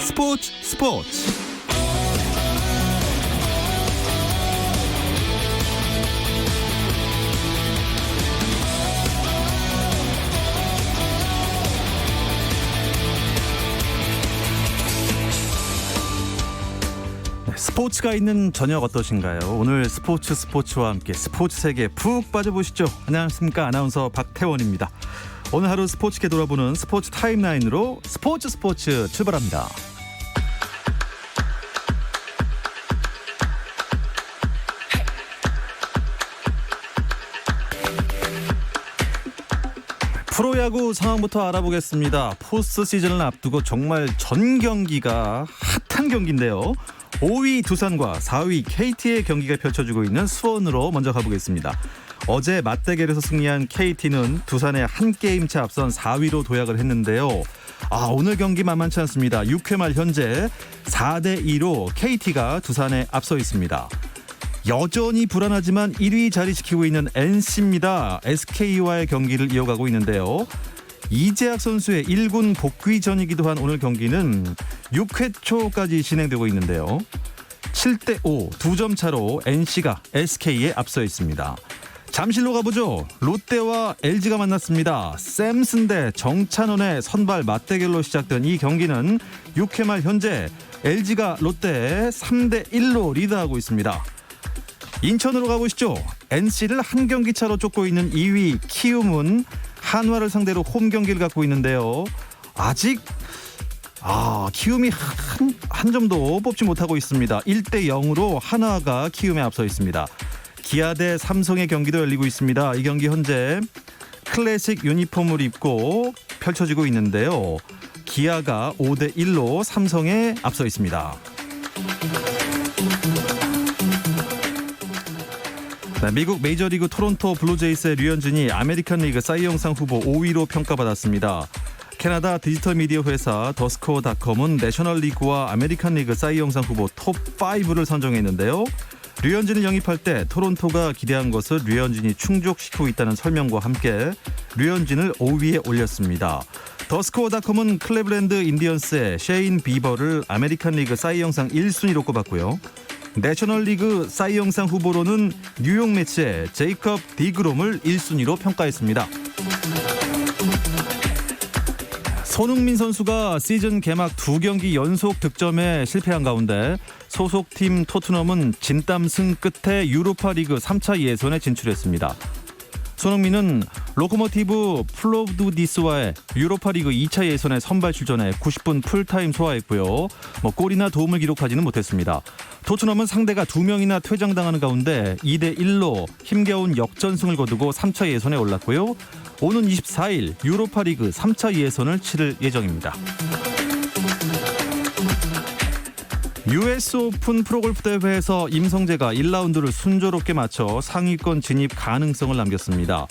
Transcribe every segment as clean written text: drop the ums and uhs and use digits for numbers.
스포츠. 스포츠가 있는 저녁 어떠신가요? 오늘 스포츠와 함께 스포츠 세계에 푹 빠져보시죠. 안녕하십니까, 아나운서 박태원입니다. 오늘 하루 스포츠계 돌아보는 스포츠 타임라인으로 스포츠 출발합니다. 프로야구 상황부터 알아보겠습니다. 포스트 시즌을 앞두고 정말 전 경기가 핫한 경기인데요. 5위 두산과 4위 KT의 경기가 펼쳐지고 있는 수원으로 먼저 가보겠습니다. 어제 맞대결에서 승리한 KT는 두산에 한 게임차 앞선 4위로 도약을 했는데요. 오늘 경기 만만치 않습니다. 6회 말 현재 4대2로 KT가 두산에 앞서 있습니다. 여전히 불안하지만 1위 자리 지키고 있는 NC입니다. SK와의 경기를 이어가고 있는데요. 이재학 선수의 1군 복귀전이기도 한 오늘 경기는 6회 초까지 진행되고 있는데요. 7대5 2점 차로 NC가 SK에 앞서 있습니다. 잠실로 가보죠. 롯데와 LG가 만났습니다. 샘슨 대 정찬원의 선발 맞대결로 시작된 이 경기는 6회 말 현재 LG가 롯데에 3대1로 리드하고 있습니다. 인천으로 가보시죠. NC를 한 경기 차로 쫓고 있는 2위 키움은 한화를 상대로 홈 경기를 갖고 있는데요. 아직 키움이 한 점도 뽑지 못하고 있습니다. 1대0으로 한화가 키움에 앞서 있습니다. 기아 대 삼성의 경기도 열리고 있습니다. 이 경기 현재 클래식 유니폼을 입고 펼쳐지고 있는데요. 기아가 5대1로 삼성에 앞서 있습니다. 미국 메이저리그 토론토 블루제이스의 류현진이 아메리칸 리그 사이 영상 후보 5위로 평가받았습니다. 캐나다 디지털 미디어 회사 더스코어닷컴은 내셔널리그와 아메리칸 리그 사이 영상 후보 톱5를 선정했는데요. 류현진을 영입할 때 토론토가 기대한 것을 류현진이 충족시키고 있다는 설명과 함께 류현진을 5위에 올렸습니다. 더스코어닷컴은 클리블랜드 인디언스의 셰인 비버를 아메리칸 리그 사이 영상 1순위로 꼽았고요. 내셔널리그 사이 영상 후보로는 뉴욕 매치의 제이컵 디그롬을 1순위로 평가했습니다. 손흥민 선수가 시즌 개막 2경기 연속 득점에 실패한 가운데 소속팀 토트넘은 진땀승 끝에 유로파리그 3차 예선에 진출했습니다. 손흥민은 로코모티브 플로브디스와의 유로파리그 2차 예선에 선발 출전해 90분 풀타임 소화했고요. 골이나 도움을 기록하지는 못했습니다. 토트넘은 상대가 2명이나 퇴장당하는 가운데 2대1로 힘겨운 역전승을 거두고 3차 예선에 올랐고요. 오는 24일 유로파리그 3차 예선을 치를 예정입니다. US 오픈 프로골프 대회에서 임성재가 1라운드를 순조롭게 마쳐 상위권 진입 가능성을 남겼습니다.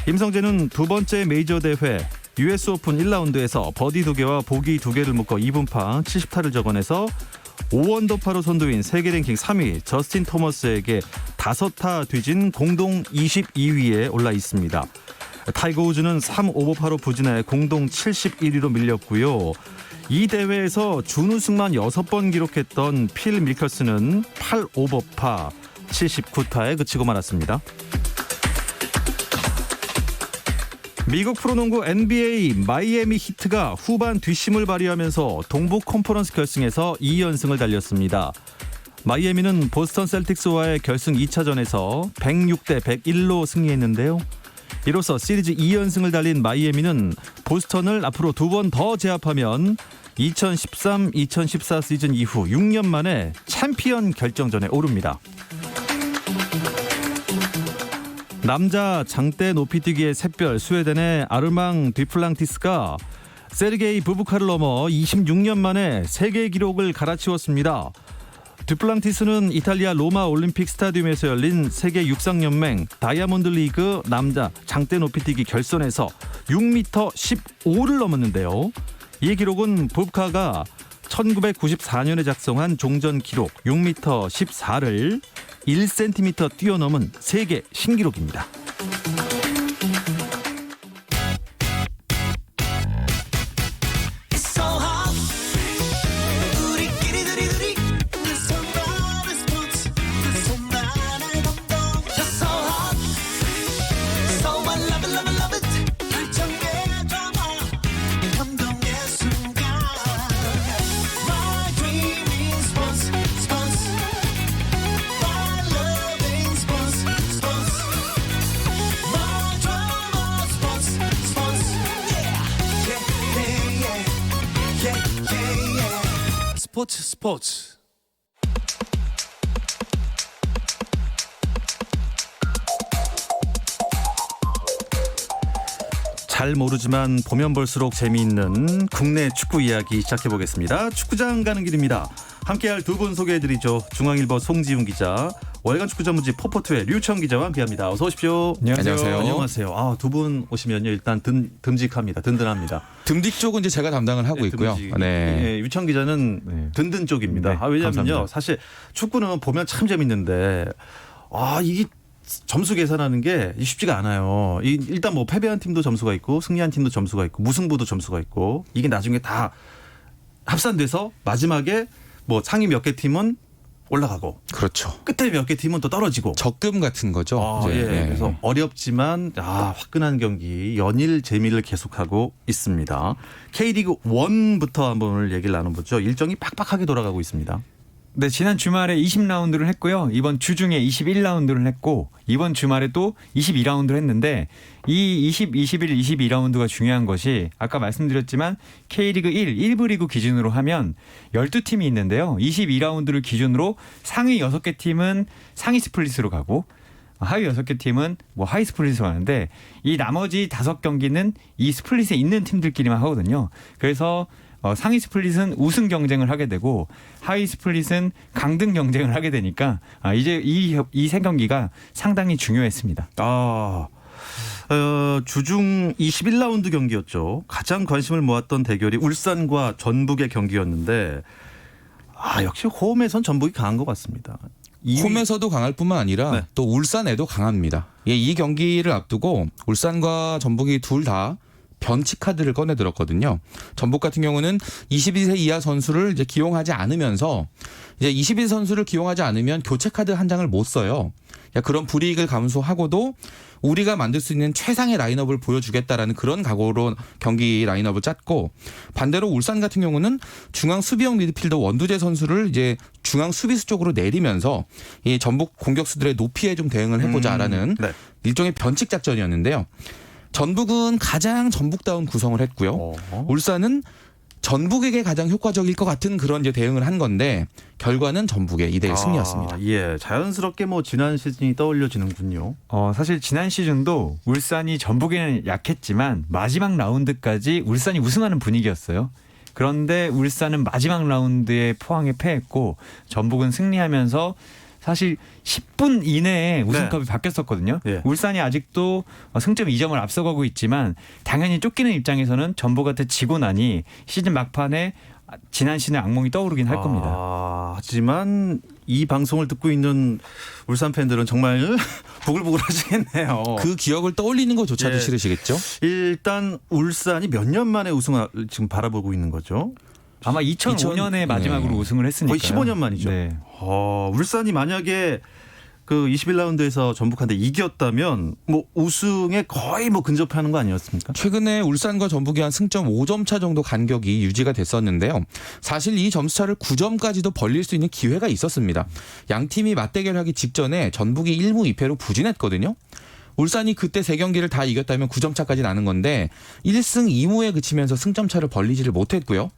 임성재는 두 번째 메이저 대회 US 오픈 1라운드에서 버디 2개와 보기 2개를 묶어 2분파 70타를 적어내서 5언더파로 선두인 세계 랭킹 3위 저스틴 토머스에게 5타 뒤진 공동 22위에 올라 있습니다. 타이거 우즈는 3오버파로 부진해 공동 71위로 밀렸고요. 이 대회에서 준우승만 6번 기록했던 필 밀커스는 8오버파 79타에 그치고 말았습니다. 미국 프로농구 NBA 마이애미 히트가 후반 뒷심을 발휘하면서 동부 컨퍼런스 결승에서 2연승을 달렸습니다. 마이애미는 보스턴 셀틱스와의 결승 2차전에서 106대 101로 승리했는데요. 이로써 시리즈 2연승을 달린 마이애미는 보스턴을 앞으로 2번 더 제압하면 2013-2014 시즌 이후 6년 만에 챔피언 결정전에 오릅니다. 남자 장대 높이뛰기의 샛별 스웨덴의 아르망 디플랑티스가 세르게이 부부카를 넘어 26년 만에 세계 기록을 갈아치웠습니다. 디플랑티스는 이탈리아 로마 올림픽 스타디움에서 열린 세계 육상연맹 다이아몬드 리그 남자 장대 높이뛰기 결선에서 6m 15를 넘었는데요. 이 기록은 부부카가 1994년에 작성한 종전 기록 6m 14를 1cm 뛰어넘은 세계 신기록입니다. 스포츠. 잘 모르지만 보면 볼수록 재미있는 국내 축구 이야기 시작해보겠습니다. 축구장 가는 길입니다. 함께할 두 분 소개해드리죠. 중앙일보 송지훈 기자, 월간 축구 전문지 포포투의 류청 기자와 함께합니다. 어서 오십시오. 안녕하세요. 안녕하세요. 두 분 오시면요 일단 듬직합니다. 든든합니다. 듬직 쪽은 이제 제가 담당을 하고 있고요. 네. 류청 기자는 든든 쪽입니다. 네, 왜냐하면요, 감사합니다. 사실 축구는 보면 참 재밌는데 이게 점수 계산하는 게 쉽지가 않아요. 일단 뭐 패배한 팀도 점수가 있고 승리한 팀도 점수가 있고 무승부도 점수가 있고 이게 나중에 다 합산돼서 마지막에 뭐 상위 몇 개 팀은 올라가고 그렇죠. 끝에 몇 개 팀은 또 떨어지고 적금 같은 거죠. 이제. 예. 그래서 어렵지만 화끈한 경기 연일 재미를 계속하고 있습니다. K리그 1부터 한번 오늘 얘기를 나눠보죠. 일정이 빡빡하게 돌아가고 있습니다. 네, 지난 주말에 20라운드를 했고요. 이번 주 중에 21라운드를 했고 이번 주말에 또 22라운드를 했는데 이 20, 21, 22라운드가 중요한 것이 아까 말씀드렸지만 K리그 1부 리그 기준으로 하면 12팀이 있는데요. 22라운드를 기준으로 상위 6개 팀은 상위 스플릿으로 가고 하위 6개 팀은 뭐 하위 스플릿으로 가는데 이 나머지 5경기는 이 스플릿에 있는 팀들끼리만 하거든요. 그래서 상위 스플릿은 우승 경쟁을 하게 되고 하위 스플릿은 강등 경쟁을 하게 되니까 이제 이 세 경기가 상당히 중요했습니다. 주중 21라운드 경기였죠. 가장 관심을 모았던 대결이 울산과 전북의 경기였는데 역시 홈에선 전북이 강한 것 같습니다. 홈에서도 강할 뿐만 아니라 또 울산에도 강합니다. 이 경기를 앞두고 울산과 전북이 둘 다 변칙 카드를 꺼내 들었거든요. 전북 같은 경우는 22세 이하 선수를 이제 기용하지 않으면서 이제 22세 선수를 기용하지 않으면 교체 카드 한 장을 못 써요. 그런 불이익을 감수하고도 우리가 만들 수 있는 최상의 라인업을 보여주겠다라는 그런 각오로 경기 라인업을 짰고, 반대로 울산 같은 경우는 중앙 수비형 미드필더 원두재 선수를 이제 중앙 수비수 쪽으로 내리면서 이 전북 공격수들의 높이에 좀 대응을 해보자라는 일종의 변칙 작전이었는데요. 전북은 가장 전북다운 구성을 했고요. 울산은 전북에게 가장 효과적일 것 같은 그런 이제 대응을 한 건데 결과는 전북의 2대1 승리였습니다. 예, 자연스럽게 지난 시즌이 떠올려지는군요. 사실 지난 시즌도 울산이 전북에는 약했지만 마지막 라운드까지 울산이 우승하는 분위기였어요. 그런데 울산은 마지막 라운드에 포항에 패했고 전북은 승리하면서 사실 10분 이내에 우승컵이 바뀌었었거든요. 예. 울산이 아직도 승점 2점을 앞서가고 있지만 당연히 쫓기는 입장에서는 전북한테 지고 나니 시즌 막판에 지난 시즌의 악몽이 떠오르긴 할 겁니다. 하지만 이 방송을 듣고 있는 울산 팬들은 정말 부글부글 하시겠네요. 그 기억을 떠올리는 것조차도 싫으시겠죠? 일단 울산이 몇 년 만에 우승을 지금 바라보고 있는 거죠? 아마 2005년에 마지막으로 우승을 했으니까요. 거의 15년 만이죠. 네. 울산이 만약에 그 21라운드에서 전북한테 이겼다면 우승에 거의 근접하는 거 아니었습니까? 최근에 울산과 전북이 한 승점 5점 차 정도 간격이 유지가 됐었는데요. 사실 이 점수차를 9점까지도 벌릴 수 있는 기회가 있었습니다. 양 팀이 맞대결하기 직전에 전북이 1무 2패로 부진했거든요. 울산이 그때 3경기를 다 이겼다면 9점 차까지 나는 건데 1승 2무에 그치면서 승점 차를 벌리지를 못했고요.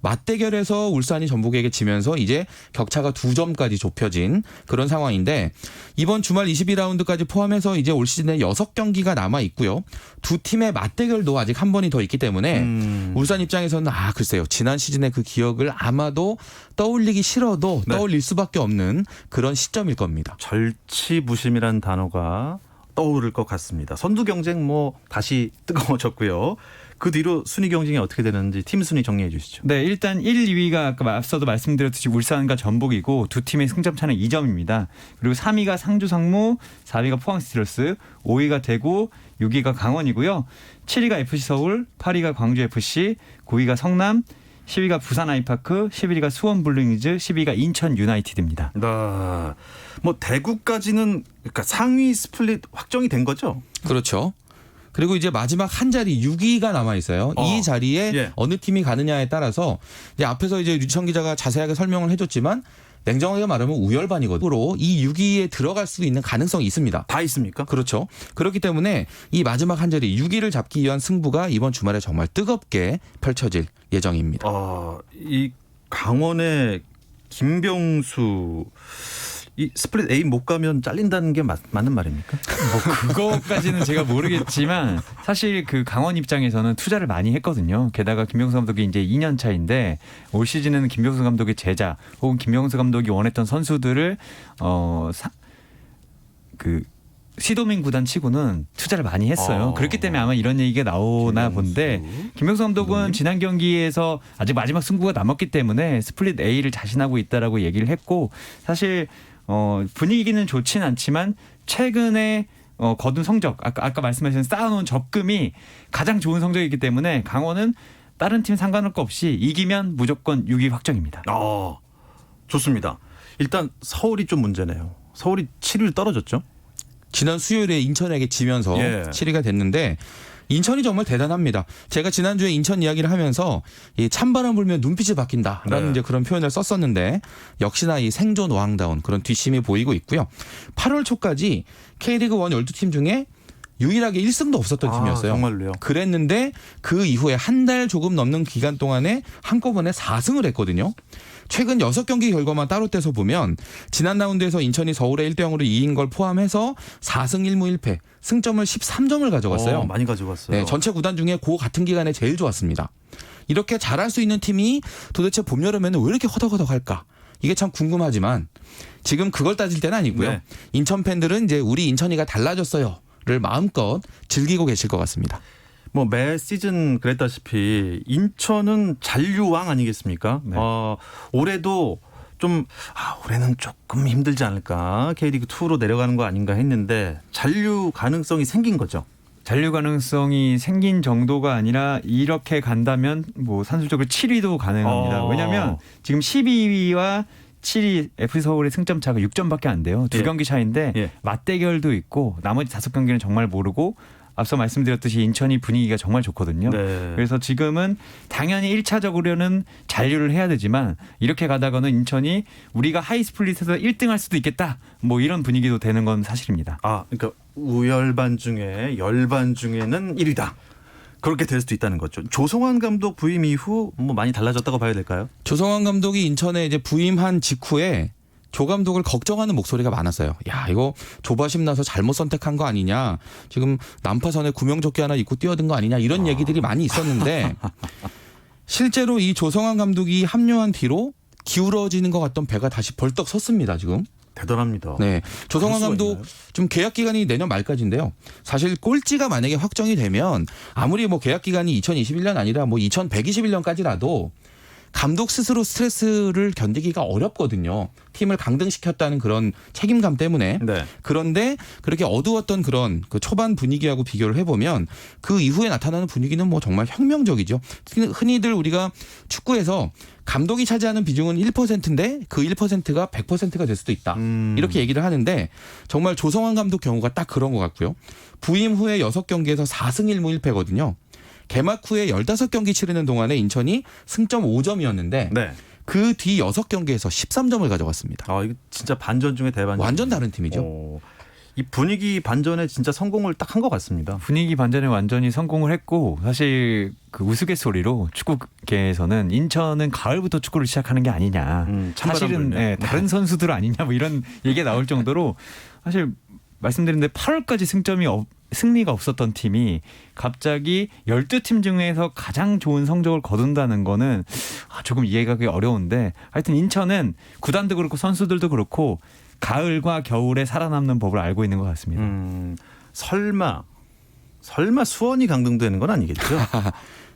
맞대결에서 울산이 전북에게 지면서 이제 격차가 2점까지 좁혀진 그런 상황인데 이번 주말 22라운드까지 포함해서 이제 올 시즌에 6경기가 남아 있고요. 두 팀의 맞대결도 아직 한 번이 더 있기 때문에 울산 입장에서는 글쎄요. 지난 시즌의 그 기억을 아마도 떠올리기 싫어도 떠올릴 수밖에 없는 그런 시점일 겁니다. 절치부심이라는 단어가 떠오를 것 같습니다. 선두 경쟁 다시 뜨거워졌고요. 그 뒤로 순위 경쟁이 어떻게 되는지 팀 순위 정리해 주시죠. 네, 일단 1, 2위가 아까 앞서도 말씀드렸듯이 울산과 전북이고 두 팀의 승점 차는 2점입니다. 그리고 3위가 상주 상무, 4위가 포항 스틸러스, 5위가 대구, 6위가 강원이고요. 7위가 FC 서울, 8위가 광주 FC, 9위가 성남, 10위가 부산 아이파크, 11위가 수원 블루잉즈, 10위가 인천 유나이티드입니다. 대구까지는 그러니까 상위 스플릿 확정이 된 거죠? 그렇죠. 그리고 이제 마지막 한 자리 6위가 남아 있어요. 이 자리에 어느 팀이 가느냐에 따라서 이제 앞에서 이제 류청 기자가 자세하게 설명을 해줬지만 냉정하게 말하면 우열반이거든요. 이 6위에 들어갈 수 있는 가능성이 있습니다. 다 있습니까? 그렇죠. 그렇기 때문에 이 마지막 한 자리 6위를 잡기 위한 승부가 이번 주말에 정말 뜨겁게 펼쳐질 예정입니다. 강원의 김병수 이 스플릿 A 못 가면 잘린다는 게 맞는 말입니까? 뭐 그거까지는 제가 모르겠지만 사실 그 강원 입장에서는 투자를 많이 했거든요. 게다가 김병수 감독이 이제 2년 차인데 올 시즌에는 김병수 감독의 제자 혹은 김병수 감독이 원했던 선수들을 시도민 구단 치고는 투자를 많이 했어요. 그렇기 때문에 아마 이런 얘기가 나오나 본데 김병수 감독은 지난 경기에서 아직 마지막 승부가 남았기 때문에 스플릿 A를 자신하고 있다라고 얘기를 했고 사실 분위기는 좋진 않지만 최근에 거둔 성적 아까 말씀하신 쌓아놓은 적금이 가장 좋은 성적이기 때문에 강원은 다른 팀 상관할 거 없이 이기면 무조건 6위 확정입니다. 좋습니다. 일단 서울이 좀 문제네요. 서울이 7위를 떨어졌죠. 지난 수요일에 인천에게 지면서 7위가 됐는데 인천이 정말 대단합니다. 제가 지난주에 인천 이야기를 하면서 이 찬바람 불면 눈빛이 바뀐다라는 이제 그런 표현을 썼었는데 역시나 이 생존 왕다운 그런 뒷심이 보이고 있고요. 8월 초까지 K리그 1 12팀 중에 유일하게 1승도 없었던 팀이었어요. 정말로요? 그랬는데 그 이후에 한 달 조금 넘는 기간 동안에 한꺼번에 4승을 했거든요. 최근 6경기 결과만 따로 떼서 보면 지난 라운드에서 인천이 서울에 1대0으로 이긴 걸 포함해서 4승 1무 1패 승점을 13점을 가져갔어요. 많이 가져갔어요. 네, 전체 구단 중에 그 같은 기간에 제일 좋았습니다. 이렇게 잘할 수 있는 팀이 도대체 봄, 여름에는 왜 이렇게 허덕허덕할까? 이게 참 궁금하지만 지금 그걸 따질 때는 아니고요. 인천 팬들은 이제 우리 인천이가 달라졌어요를 마음껏 즐기고 계실 것 같습니다. 뭐 매 시즌 그랬다시피 인천은 잔류왕 아니겠습니까? 네. 올해도 좀 올해는 조금 힘들지 않을까? K리그 2로 내려가는 거 아닌가 했는데 잔류 가능성이 생긴 거죠. 잔류 가능성이 생긴 정도가 아니라 이렇게 간다면 뭐 산술적으로 7위도 가능합니다. 왜냐하면 지금 12위와 7위 FC 서울의 승점 차가 6점밖에 안 돼요. 2경기 차인데 맞대결도 있고 나머지 5경기는 정말 모르고 앞서 말씀드렸듯이 인천이 분위기가 정말 좋거든요. 그래서 지금은 당연히 1차적으로는 잔류를 해야 되지만 이렇게 가다가는 인천이 우리가 하이스플릿에서 1등할 수도 있겠다. 뭐 이런 분위기도 되는 건 사실입니다. 그러니까 우열반 중에 열반 중에는 1위다. 그렇게 될 수도 있다는 거죠. 조성환 감독 부임 이후 뭐 많이 달라졌다고 봐야 될까요? 조성환 감독이 인천에 이제 부임한 직후에 조 감독을 걱정하는 목소리가 많았어요. 야, 이거 조바심 나서 잘못 선택한 거 아니냐. 지금 난파선에 구명조끼 하나 입고 뛰어든 거 아니냐. 이런 얘기들이 많이 있었는데 실제로 이 조성환 감독이 합류한 뒤로 기울어지는 것 같던 배가 다시 벌떡 섰습니다. 지금. 대단합니다. 네, 조성환 감독 좀 계약 기간이 내년 말까지인데요. 사실 꼴찌가 만약에 확정이 되면 아무리 뭐 계약 기간이 2021년 아니라 뭐 2121년까지라도 감독 스스로 스트레스를 견디기가 어렵거든요. 팀을 강등시켰다는 그런 책임감 때문에. 그런데 그렇게 어두웠던 그런 그 초반 분위기하고 비교를 해보면 그 이후에 나타나는 분위기는 뭐 정말 혁명적이죠. 흔히들 우리가 축구에서 감독이 차지하는 비중은 1%인데 그 1%가 100%가 될 수도 있다. 이렇게 얘기를 하는데 정말 조성환 감독 경우가 딱 그런 것 같고요. 부임 후에 6경기에서 4승 1무 1패거든요. 개막 후에 15경기 치르는 동안에 인천이 승점 5점이었는데 그 뒤 6경기에서 13점을 가져갔습니다. 이거 진짜 반전 중에 대반전. 완전 다른 팀이죠. 이 분위기 반전에 진짜 성공을 딱 한 것 같습니다. 분위기 반전에 완전히 성공을 했고 사실 그 우스갯소리로 축구계에서는 인천은 가을부터 축구를 시작하는 게 아니냐. 사실은 다른 선수들 아니냐 뭐 이런 얘기가 나올 정도로 사실 말씀드린 대로 8월까지 승리가 없었던 팀이 갑자기 12팀 중에서 가장 좋은 성적을 거둔다는 거는 조금 이해가기 어려운데 하여튼 인천은 구단도 그렇고 선수들도 그렇고 가을과 겨울에 살아남는 법을 알고 있는 것 같습니다. 설마 수원이 강등되는 건 아니겠죠?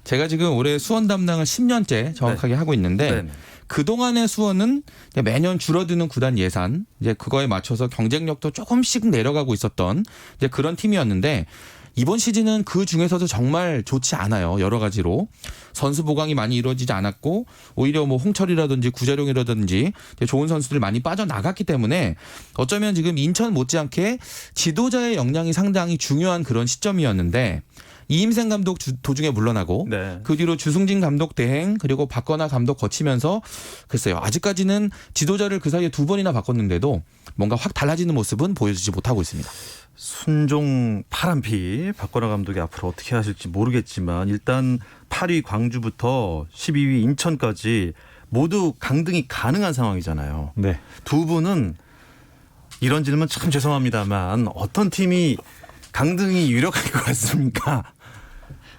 제가 지금 올해 수원 담당을 10년째 정확하게 하고 있는데 그동안의 수원은 매년 줄어드는 구단 예산 이제 그거에 맞춰서 경쟁력도 조금씩 내려가고 있었던 이제 그런 팀이었는데 이번 시즌은 그 중에서도 정말 좋지 않아요. 여러 가지로 선수 보강이 많이 이루어지지 않았고 오히려 뭐 홍철이라든지 구자룡이라든지 좋은 선수들 많이 빠져나갔기 때문에 어쩌면 지금 인천 못지않게 지도자의 역량이 상당히 중요한 그런 시점이었는데 이임생 감독 도중에 물러나고 그 뒤로 주승진 감독 대행 그리고 박건하 감독 거치면서 글쎄요. 아직까지는 지도자를 그 사이에 2번이나 바꿨는데도 뭔가 확 달라지는 모습은 보여주지 못하고 있습니다. 순종 파란피 박건하 감독이 앞으로 어떻게 하실지 모르겠지만 일단 8위 광주부터 12위 인천까지 모두 강등이 가능한 상황이잖아요. 네. 두 분은 이런 질문 참 죄송합니다만 어떤 팀이 강등이 유력할 것 같습니까?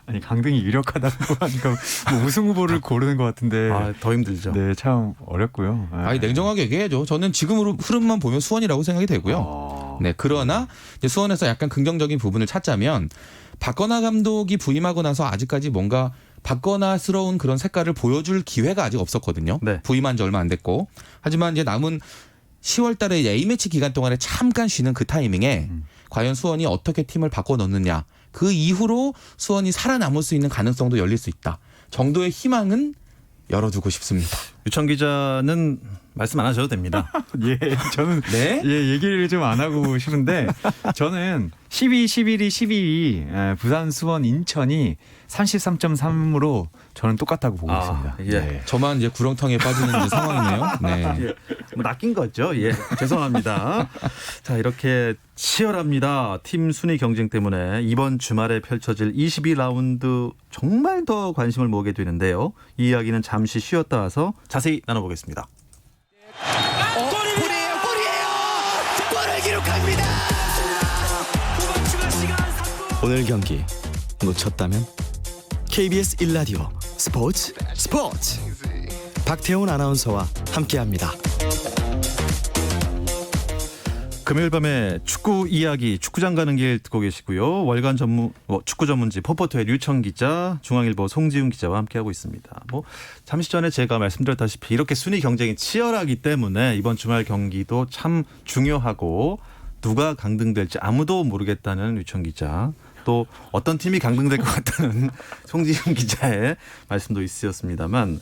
아니 강등이 유력하다고 하니까 뭐 우승 후보를 고르는 것 같은데. 아, 더 힘들죠. 네, 참 어렵고요. 아니 냉정하게 얘기해야죠. 저는 지금 흐름만 보면 수원이라고 생각이 되고요. 네, 그러나 이제 수원에서 약간 긍정적인 부분을 찾자면 박건하 감독이 부임하고 나서 아직까지 뭔가 박건하스러운 그런 색깔을 보여줄 기회가 아직 없었거든요. 네. 부임한 지 얼마 안 됐고. 하지만 이제 남은 10월 달에 A매치 기간 동안에 잠깐 쉬는 그 타이밍에 과연 수원이 어떻게 팀을 바꿔 넣느냐. 그 이후로 수원이 살아남을 수 있는 가능성도 열릴 수 있다. 정도의 희망은 열어두고 싶습니다. 유청 기자는 말씀 안 하셔도 됩니다. 예, 저는 네? 예, 얘기를 좀 안 하고 싶은데 저는 12, 11위, 12위 부산, 수원, 인천이 33.3으로 저는 똑같다고 보고 있습니다. 예. 네. 저만 이제 구렁텅이에 빠지는 이제 상황이네요. 네. 예, 뭐 낚인 거죠. 예, 죄송합니다. 자, 이렇게 치열합니다. 팀 순위 경쟁 때문에 이번 주말에 펼쳐질 22라운드 정말 더 관심을 모으게 되는데요. 이 이야기는 잠시 쉬었다 와서 자세히 나눠보겠습니다. 골을 기록합니다. 오늘 경기 놓쳤다면 KBS 1라디오 스포츠 박태훈 아나운서와 함께합니다. 금요일 밤에 축구 이야기 축구장 가는 길 듣고 계시고요. 월간 축구 전문지 포포토의 류청 기자, 중앙일보 송지훈 기자와 함께하고 있습니다. 뭐 잠시 전에 제가 말씀드렸다시피 이렇게 순위 경쟁이 치열하기 때문에 이번 주말 경기도 참 중요하고 누가 강등될지 아무도 모르겠다는 류청 기자, 또 어떤 팀이 강등될 것 같다는 송지훈 기자의 말씀도 있었습니다만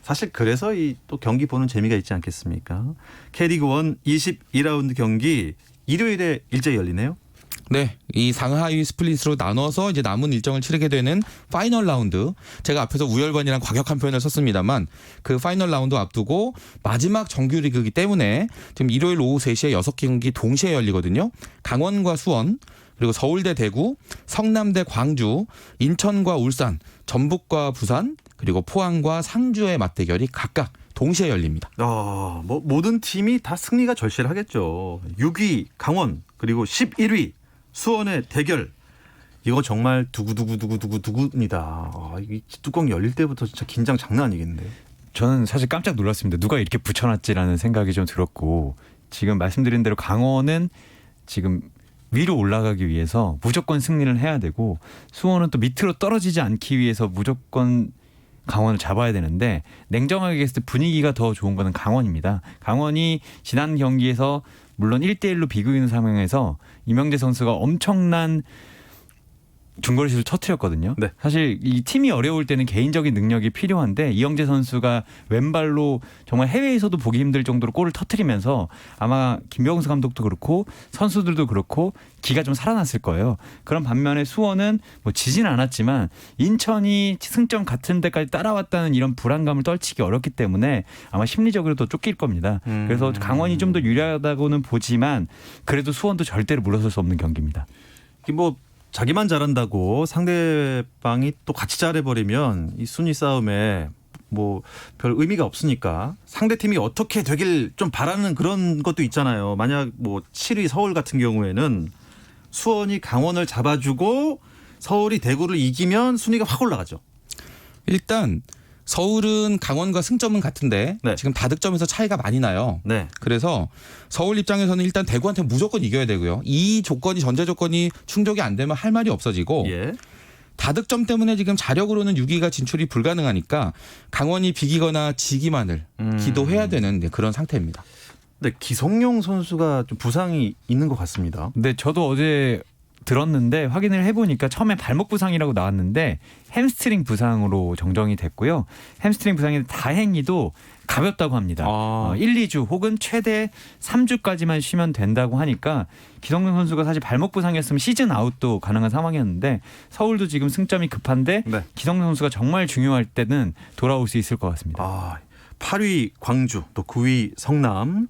사실 그래서 이 또 경기 보는 재미가 있지 않겠습니까? K리그1 22라운드 경기 일요일에 일제히 열리네요. 네, 이 상하위 스플릿으로 나눠서 이제 남은 일정을 치르게 되는 파이널 라운드. 제가 앞에서 우열반이랑 과격한 표현을 썼습니다만 그 파이널 라운드 앞두고 마지막 정규리그이기 때문에 지금 일요일 오후 3시에 6경기 동시에 열리거든요. 강원과 수원, 그리고 서울대 대구, 성남대 광주, 인천과 울산, 전북과 부산, 그리고 포항과 상주의 맞대결이 각각 동시에 열립니다. 뭐 모든 팀이 다 승리가 절실하겠죠. 6위 강원 그리고 11위 수원의 대결. 이거 정말 두구두구입니다. 이 뚜껑 열릴 때부터 진짜 긴장 장난 아니겠는데요. 저는 사실 깜짝 놀랐습니다. 누가 이렇게 붙여놨지라는 생각이 좀 들었고 지금 말씀드린 대로 강원은 지금 위로 올라가기 위해서 무조건 승리를 해야 되고 수원은 또 밑으로 떨어지지 않기 위해서 무조건 강원을 잡아야 되는데 냉정하게 얘기했을 때 분위기가 더 좋은 거는 강원입니다. 강원이 지난 경기에서 물론 1대1로 비기고 있는 상황에서 이명재 선수가 엄청난 중거리슛을 터뜨렸거든요. 네. 사실 이 팀이 어려울 때는 개인적인 능력이 필요한데 이영재 선수가 왼발로 정말 해외에서도 보기 힘들 정도로 골을 터뜨리면서 아마 김병수 감독도 그렇고 선수들도 그렇고 기가 좀 살아났을 거예요. 그런 반면에 수원은 뭐 지진 않았지만 인천이 승점 같은 데까지 따라왔다는 이런 불안감을 떨치기 어렵기 때문에 아마 심리적으로도 쫓길 겁니다. 그래서 강원이 좀 더 유리하다고는 보지만 그래도 수원도 절대로 물러설 수 없는 경기입니다. 뭐 자기만 잘한다고 상대방이 또 같이 잘해버리면 이 순위 싸움에 뭐 별 의미가 없으니까 상대팀이 어떻게 되길 좀 바라는 그런 것도 있잖아요. 만약 뭐 7위 서울 같은 경우에는 수원이 강원을 잡아주고 서울이 대구를 이기면 순위가 확 올라가죠. 일단 서울은 강원과 승점은 같은데 네. 지금 다득점에서 차이가 많이 나요. 네. 그래서 서울 입장에서는 일단 대구한테 무조건 이겨야 되고요. 이 조건이 전제 조건이 충족이 안 되면 할 말이 없어지고 예. 다득점 때문에 지금 자력으로는 6위가 진출이 불가능하니까 강원이 비기거나 지기만을 기도해야 되는 그런 상태입니다. 근데 기성용 선수가 좀 부상이 있는 것 같습니다. 근데 저도 어제 들었는데 확인을 해보니까 처음에 발목 부상이라고 나왔는데 햄스트링 부상으로 정정이 됐고요. 햄스트링 부상인데 다행히도 가볍다고 합니다. 1, 2주 혹은 최대 3주까지만 쉬면 된다고 하니까 기성용 선수가 사실 발목 부상이었으면 시즌 아웃도 가능한 상황이었는데 서울도 지금 승점이 급한데 네. 기성용 선수가 정말 중요할 때는 돌아올 수 있을 것 같습니다. 8위 광주 또 9위 성남.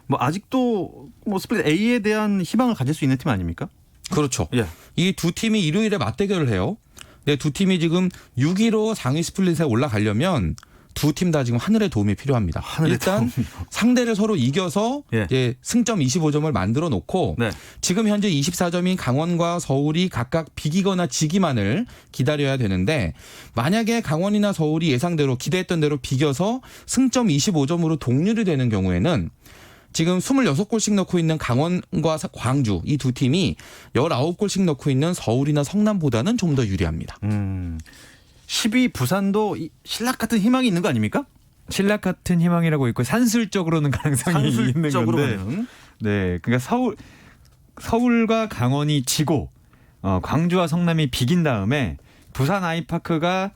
뭐 아직도 뭐 스플릿 A에 대한 희망을 가질 수 있는 팀 아닙니까? 그렇죠. 예. 이 두 팀이 일요일에 맞대결을 해요. 네, 두 팀이 지금 6위로 상위 스플릿에 올라가려면 두 팀 다 지금 하늘의 도움이 필요합니다. 하늘의 일단 도움이요. 상대를 서로 이겨서 예. 이제 승점 25점을 만들어 놓고 네. 지금 현재 24점인 강원과 서울이 각각 비기거나 지기만을 기다려야 되는데 만약에 강원이나 서울이 예상대로 기대했던 대로 비겨서 승점 25점으로 동률이 되는 경우에는 지금 26골씩 넣고 있는 강원과 광주 이 두 팀이 19골씩 넣고 있는 서울이나 성남보다는 좀 더 유리합니다. 10위 부산도 신락 같은 희망이 있는 거 아닙니까? 신락 같은 희망이라고 있고 산술적으로는 가능성이 있는 산술적으로 건데. 가능. 네, 그러니까 서울과 강원이 지고 광주와 성남이 비긴 다음에 부산 아이파크가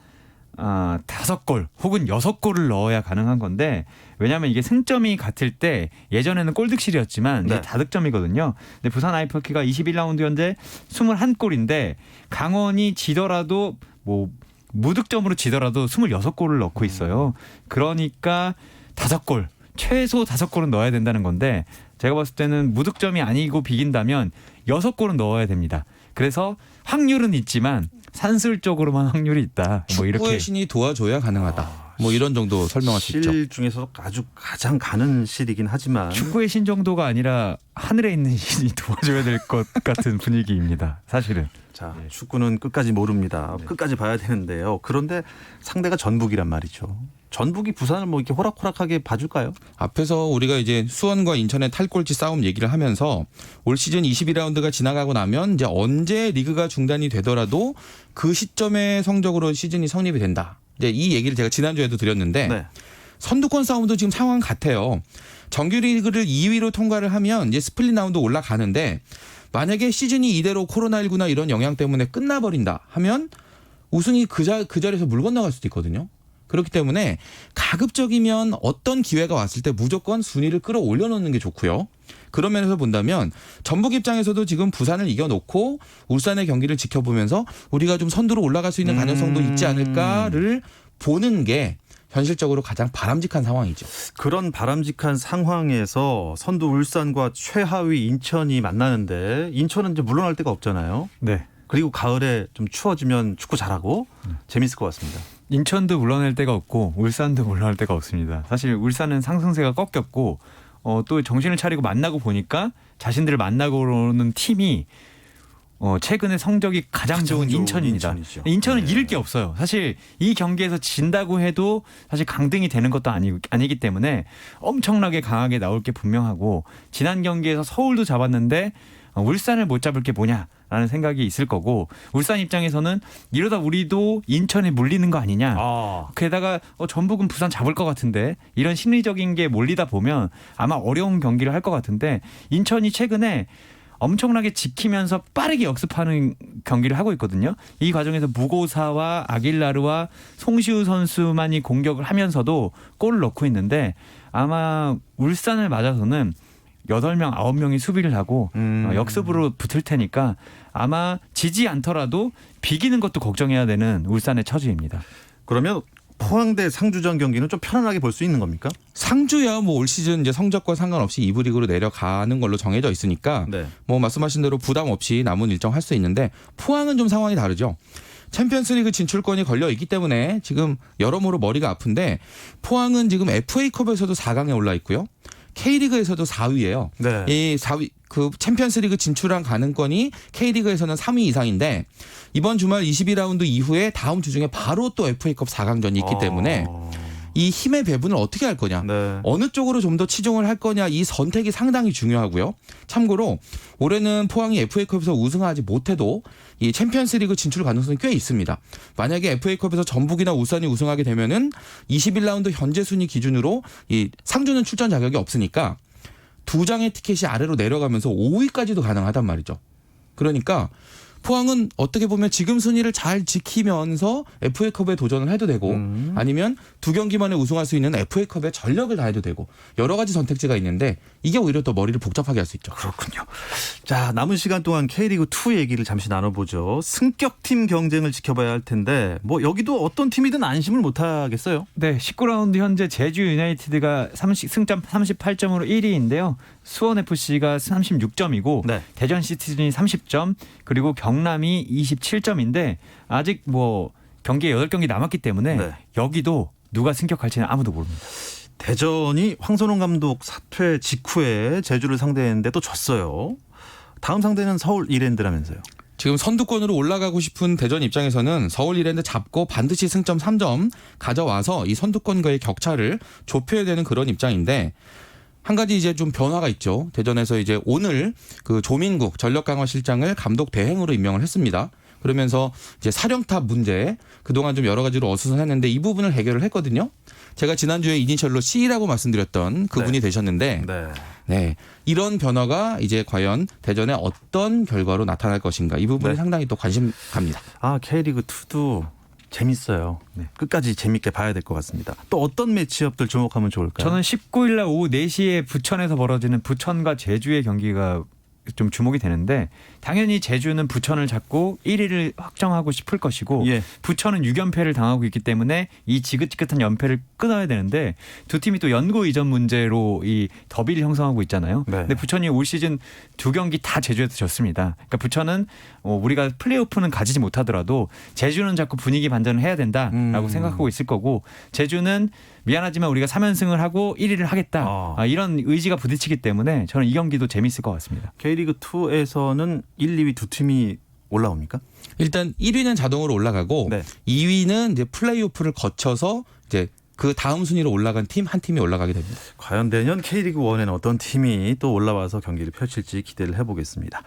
5골 혹은 6골을 넣어야 가능한 건데 왜냐하면 이게 승점이 같을 때 예전에는 골득실이었지만 네. 이제 다득점이거든요. 근데 부산 아이파크가 21라운드 현재 21골인데 강원이 지더라도 뭐 무득점으로 지더라도 26골을 넣고 있어요. 그러니까 5골 최소 5골은 넣어야 된다는 건데 제가 봤을 때는 무득점이 아니고 비긴다면 6골은 넣어야 됩니다. 그래서 확률은 있지만 산술적으로만 확률이 있다. 뭐 이렇게 축구의 신이 도와줘야 가능하다. 뭐 이런 정도 설명할 수 있죠. 실 중에서 아주 가장 가는 실이긴 하지만 축구의 신 정도가 아니라 하늘에 있는 신이 도와줘야 될 것 같은 분위기입니다. 사실은. 자, 축구는 끝까지 모릅니다. 끝까지 봐야 되는데요. 그런데 상대가 전북이란 말이죠. 전북이 부산을 뭐 이렇게 호락호락하게 봐줄까요? 앞에서 우리가 이제 수원과 인천의 탈골지 싸움 얘기를 하면서 올 시즌 22라운드가 지나가고 나면 이제 언제 리그가 중단이 되더라도 그 시점의 성적으로 시즌이 성립이 된다. 이제 이 얘기를 제가 지난주에도 드렸는데 네. 선두권 싸움도 지금 상황 같아요. 정규리그를 2위로 통과를 하면 이제 스플릿 라운드 올라가는데 만약에 시즌이 이대로 코로나19나 이런 영향 때문에 끝나버린다 하면 우승이 그 자리에서 물 건너갈 수도 있거든요. 그렇기 때문에 가급적이면 어떤 기회가 왔을 때 무조건 순위를 끌어올려 놓는 게 좋고요. 그런 면에서 본다면 전북 입장에서도 지금 부산을 이겨놓고 울산의 경기를 지켜보면서 우리가 좀 선두로 올라갈 수 있는 가능성도 있지 않을까를 보는 게 현실적으로 가장 바람직한 상황이죠. 그런 바람직한 상황에서 선두 울산과 최하위 인천이 만나는데 인천은 이제 물러날 데가 없잖아요. 네. 그리고 가을에 좀 추워지면 축구 잘하고 재밌을 것 같습니다. 인천도 물러날 데가 없고 울산도 물러날 데가 없습니다. 사실 울산은 상승세가 꺾였고 또 정신을 차리고 만나고 보니까 자신들을 만나고 오는 팀이 최근에 성적이 가장 좋은 인천입니다. 인천이죠. 인천은 네. 잃을 게 없어요. 사실 이 경기에서 진다고 해도 사실 강등이 되는 것도 아니기 때문에 엄청나게 강하게 나올 게 분명하고 지난 경기에서 서울도 잡았는데 울산을 못 잡을 게 뭐냐라는 생각이 있을 거고 울산 입장에서는 이러다 우리도 인천에 물리는 거 아니냐. 게다가 전북은 부산 잡을 것 같은데 이런 심리적인 게 몰리다 보면 아마 어려운 경기를 할 것 같은데 인천이 최근에 엄청나게 지키면서 빠르게 역습하는 경기를 하고 있거든요. 이 과정에서 무고사와 아길라르와 송시우 선수만이 공격을 하면서도 골을 넣고 있는데 아마 울산을 맞아서는 8명, 9명이 수비를 하고 역습으로 붙을 테니까 아마 지지 않더라도 비기는 것도 걱정해야 되는 울산의 처지입니다. 그러면 포항 대 상주전 경기는 좀 편안하게 볼 수 있는 겁니까? 상주야 뭐 올 시즌 이제 성적과 상관없이 2부 리그로 내려가는 걸로 정해져 있으니까 네. 뭐 말씀하신 대로 부담 없이 남은 일정 할 수 있는데 포항은 좀 상황이 다르죠. 챔피언스리그 진출권이 걸려 있기 때문에 지금 여러모로 머리가 아픈데 포항은 지금 FA컵에서도 4강에 올라 있고요. K리그에서도 4위예요. 네. 이 4위 그 챔피언스리그 진출한 가능권이 K리그에서는 3위 이상인데 이번 주말 22라운드 이후에 다음 주 중에 바로 또 FA컵 4강전이 있기 때문에 이 힘의 배분을 어떻게 할 거냐, 네. 어느 쪽으로 좀 더 치중을 할 거냐 이 선택이 상당히 중요하고요. 참고로 올해는 포항이 FA컵에서 우승하지 못해도 이 챔피언스리그 진출 가능성이 꽤 있습니다. 만약에 FA컵에서 전북이나 울산이 우승하게 되면은 21라운드 현재 순위 기준으로 이 상주는 출전 자격이 없으니까 2장의 티켓이 아래로 내려가면서 5위까지도 가능하단 말이죠. 그러니까 포항은 어떻게 보면 지금 순위를 잘 지키면서 FA컵에 도전을 해도 되고 아니면 2경기만에 우승할 수 있는 FA컵에 전력을 다해도 되고 여러 가지 선택지가 있는데 이게 오히려 더 머리를 복잡하게 할 수 있죠. 그렇군요. 자, 남은 시간 동안 K리그2 얘기를 잠시 나눠보죠. 승격팀 경쟁을 지켜봐야 할 텐데 뭐 여기도 어떤 팀이든 안심을 못하겠어요. 네, 19라운드 현재 제주 유나이티드가 승점 38점으로 1위인데요. 수원FC가 36점이고 네. 대전 시티즌이 30점 그리고 경남이 27점인데 아직 뭐 경기에 8경기 남았기 때문에 네. 여기도 누가 승격할지는 아무도 모릅니다. 대전이 황선홍 감독 사퇴 직후에 제주를 상대했는데 또 졌어요. 다음 상대는 서울 이랜드라면서요. 지금 선두권으로 올라가고 싶은 대전 입장에서는 서울 이랜드 잡고 반드시 승점 3점 가져와서 이 선두권과의 격차를 좁혀야 되는 그런 입장인데 한 가지 이제 좀 변화가 있죠. 대전에서 이제 오늘 그 조민국 전력 강화 실장을 감독 대행으로 임명을 했습니다. 그러면서 이제 사령탑 문제 그동안 좀 여러 가지로 어수선했는데 이 부분을 해결을 했거든요. 제가 지난주에 이니셜로 C라고 말씀드렸던 그분이 되셨는데 네. 이런 변화가 이제 과연 대전에 어떤 결과로 나타날 것인가 이 부분이 상당히 또 관심 갑니다. K리그 2도 재밌어요. 끝까지 재밌게 봐야 될 것 같습니다. 또 어떤 매치업들 주목하면 좋을까요? 저는 19일 날 오후 4시에 부천에서 벌어지는 부천과 제주의 경기가 좀 주목이 되는데 당연히 제주는 부천을 잡고 1위를 확정하고 싶을 것이고 부천은 6연패를 당하고 있기 때문에 이 지긋지긋한 연패를 끊어야 되는데 두 팀이 또 연고 이전 문제로 이 더비를 형성하고 있잖아요. 근데 부천이 올 시즌 2경기 다 제주에서 졌습니다. 그러니까 부천은 우리가 플레이오프는 가지지 못하더라도 제주는 자꾸 분위기 반전을 해야 된다라고 생각하고 있을 거고 제주는 미안하지만 우리가 3연승을 하고 1위를 하겠다. 이런 의지가 부딪히기 때문에 저는 이 경기도 재밌을 것 같습니다. K리그 2에서는 1, 2위 두 팀이 올라옵니까? 일단 1위는 자동으로 올라가고 2위는 이제 플레이오프를 거쳐서 이제 그 다음 순위로 올라간 팀 한 팀이 올라가게 됩니다. 과연 내년 K리그 1에는 어떤 팀이 또 올라와서 경기를 펼칠지 기대를 해보겠습니다.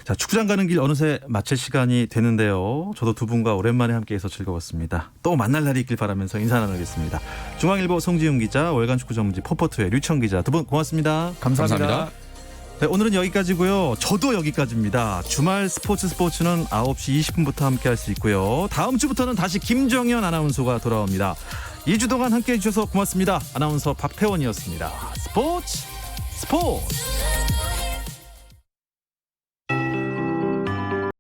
자, 축구장 가는 길 어느새 마칠 시간이 되는데요. 저도 두 분과 오랜만에 함께해서 즐거웠습니다. 또 만날 날이 있길 바라면서 인사 나누겠습니다. 중앙일보 송지훈 기자, 월간 축구 전문지 포포투의 류청 기자 두 분 고맙습니다. 감사합니다. 네, 오늘은 여기까지고요. 저도 여기까지입니다. 주말 스포츠는 9시 20분부터 함께할 수 있고요. 다음 주부터는 다시 김정현 아나운서가 돌아옵니다. 2주 동안 함께해 주셔서 고맙습니다. 아나운서 박태원이었습니다. 스포츠